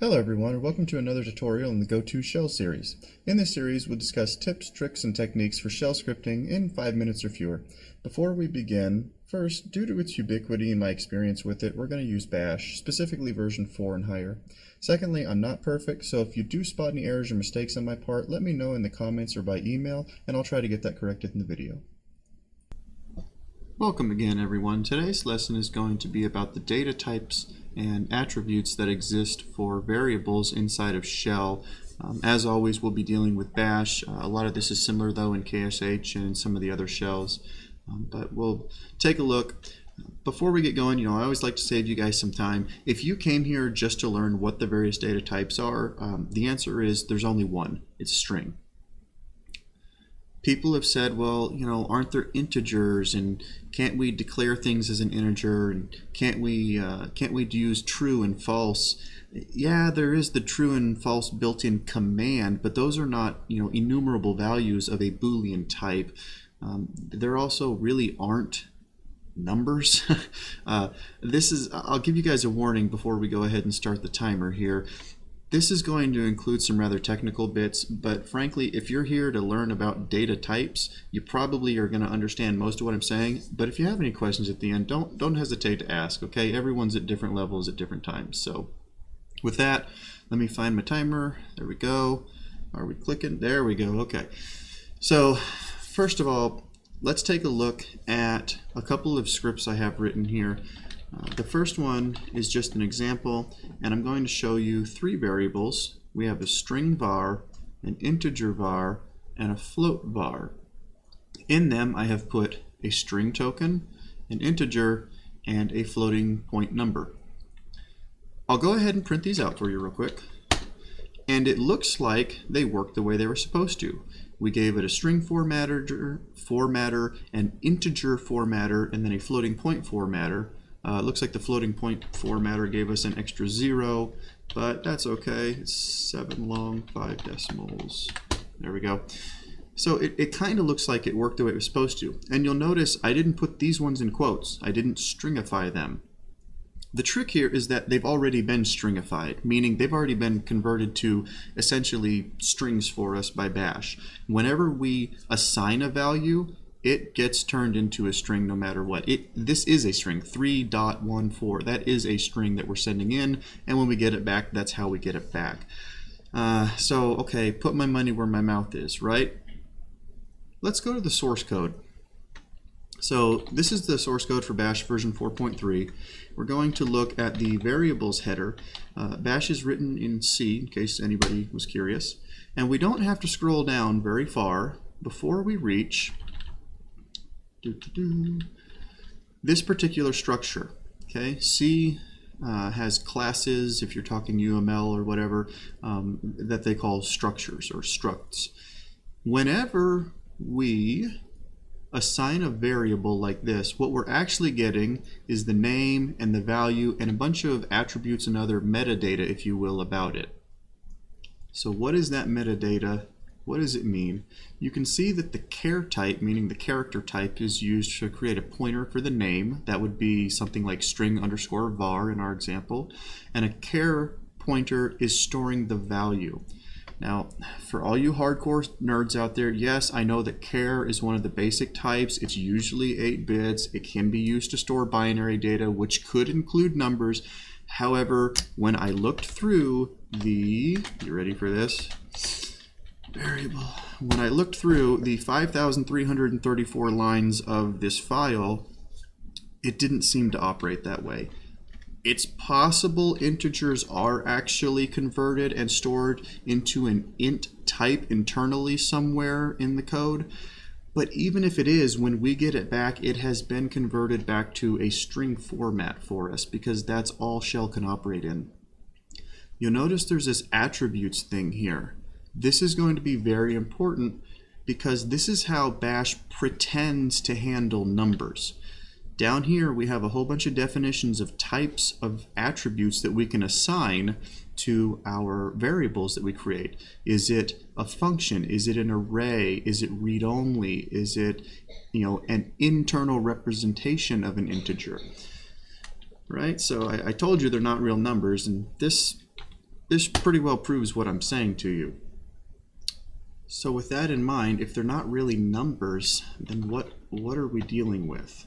Hello everyone, and welcome to another tutorial in the Go-To Shell series. In this series, we'll discuss tips, tricks, and techniques for shell scripting in 5 minutes or fewer. Before we begin, first, due to its ubiquity and my experience with it, we're going to use Bash, specifically version 4 and higher. Secondly, I'm not perfect, so if you do spot any errors or mistakes on my part, let me know in the comments or by email, and I'll try to get that corrected in the video. Welcome again, everyone. Today's lesson is going to be about the data types and attributes that exist for variables inside of shell. As always, we'll be dealing with Bash. A lot of this is similar though in KSH and in some of the other shells, but we'll take a look. Before we get going, I always like to save you guys some time. If you came here just to learn what the various data types are, the answer is there's only one. It's a string. People have said, well, aren't there integers, and can't we declare things as an integer, and can't we use true and false? Yeah, there is the true and false built-in command, but those are not enumerable values of a Boolean type. There also really aren't numbers. I'll give you guys a warning before we go ahead and start the timer here. This is going to include some rather technical bits, but frankly, if you're here to learn about data types, you probably are going to understand most of what I'm saying. But if you have any questions at the end, don't hesitate to ask, okay? Everyone's at different levels at different times. So with that, let me find my timer. There we go. Are we clicking? There we go. Okay. So first of all, let's take a look at a couple of scripts I have written here. The first one is just an example, and I'm going to show you three variables. We have a string var, an integer var, and a float var. In them, I have put a string token, an integer, and a floating point number. I'll go ahead and print these out for you real quick. And it looks like they work the way they were supposed to. We gave it a string formatter, an integer formatter, and then a floating point formatter. It looks like the floating point formatter gave us an extra 0, but that's okay. It's 7 long, 5 decimals. There we go. So it kind of looks like it worked the way it was supposed to. And you'll notice I didn't put these ones in quotes. I didn't stringify them. The trick here is that they've already been stringified, meaning they've already been converted to essentially strings for us by Bash. Whenever we assign a value, it gets turned into a string no matter what. This is a string, 3.14. That is a string that we're sending in, and when we get it back, that's how we get it back. So, okay, put my money where my mouth is, right? Let's go to the source code. So this is the source code for Bash version 4.3. We're going to look at the variables header. Bash is written in C, in case anybody was curious. And we don't have to scroll down very far before we reach this particular structure. Okay, C has classes, if you're talking UML or whatever, that they call structures or structs. Whenever we assign a variable like this, what we're actually getting is the name and the value and a bunch of attributes and other metadata, if you will, about it. So what is that metadata? What does it mean? You can see that the char type, meaning the character type, is used to create a pointer for the name. That would be something like string underscore var in our example. And a char pointer is storing the value. Now, for all you hardcore nerds out there, yes, I know that char is one of the basic types. It's usually 8 bits. It can be used to store binary data, which could include numbers. However, when I looked through you ready for this? Variable. When I looked through the 5,334 lines of this file, it didn't seem to operate that way. It's possible integers are actually converted and stored into an int type internally somewhere in the code, but even if it is, when we get it back, it has been converted back to a string format for us because that's all shell can operate in. You'll notice there's this attributes thing here. This is going to be very important because this is how Bash pretends to handle numbers. Down here we have a whole bunch of definitions of types of attributes that we can assign to our variables that we create. Is it a function? Is it an array? Is it read-only? Is it an internal representation of an integer? Right? So I told you they're not real numbers, and this this pretty well proves what I'm saying to you. So with that in mind, if they're not really numbers, then what are we dealing with?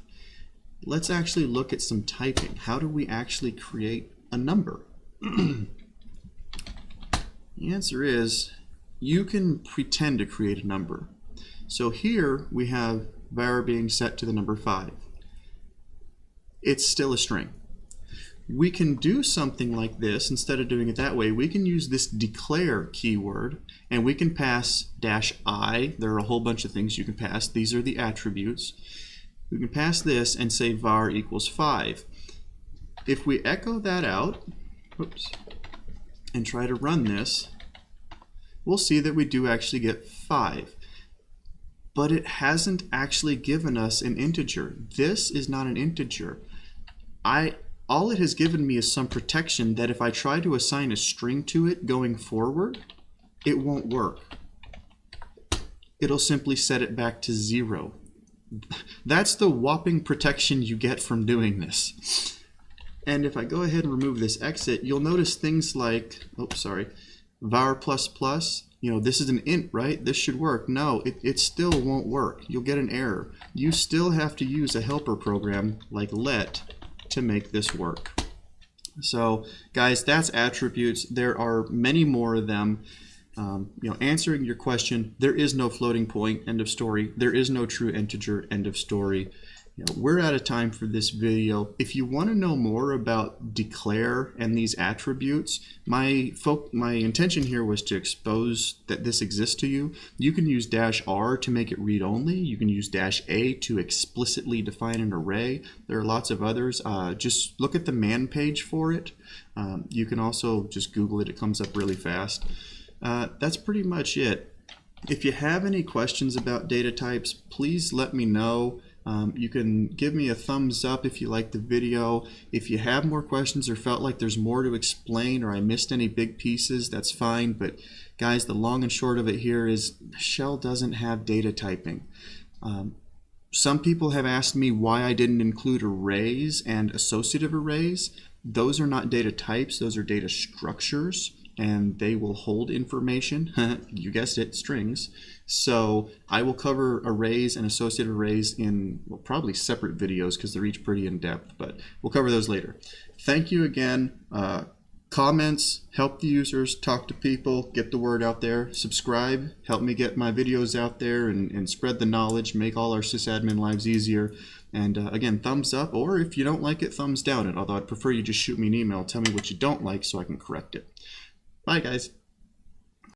Let's actually look at some typing. How do we actually create a number? The answer is you can pretend to create a number. So here we have var being set to the number 5. It's still a string. We can do something like this. Instead of doing it that way, we can use this declare keyword, and we can pass -i. There are a whole bunch of things you can pass. These are the attributes. We can pass this and say var equals 5. If we echo that out, oops, and try to run this, we'll see that we do actually get 5. But it hasn't actually given us an integer. This is not an integer. All it has given me is some protection that if I try to assign a string to it going forward, it won't work. It'll simply set it back to 0. That's the whopping protection you get from doing this. And if I go ahead and remove this exit, you'll notice things like, var plus plus, this is an int, right? This should work. No, it still won't work. You'll get an error. You still have to use a helper program like let to make this work. So guys, that's attributes. There are many more of them. Answering your question, there is no floating point, end of story. There is no true integer, end of story. We're out of time for this video. If you want to know more about declare and these attributes, my intention here was to expose that this exists to you. You can use -r to make it read only. You can use -a to explicitly define an array. There are lots of others. Just look at the man page for it. You can also just Google it. It comes up really fast. That's pretty much it. If you have any questions about data types, please let me know. You can give me a thumbs up if you like the video. If you have more questions or felt like there's more to explain or I missed any big pieces, that's fine. But guys, the long and short of it here is Shell doesn't have data typing. Some people have asked me why I didn't include arrays and associative arrays. Those are not data types, those are data structures, and they will hold information. You guessed it, strings. So I will cover arrays and associative arrays in probably separate videos because they're each pretty in depth, but we'll cover those later. Thank you again. Comments, help the users, talk to people, get the word out there. Subscribe, help me get my videos out there and spread the knowledge, make all our sysadmin lives easier. And again, thumbs up, or if you don't like it, thumbs down it. Although I'd prefer you just shoot me an email, tell me what you don't like so I can correct it. Bye, guys.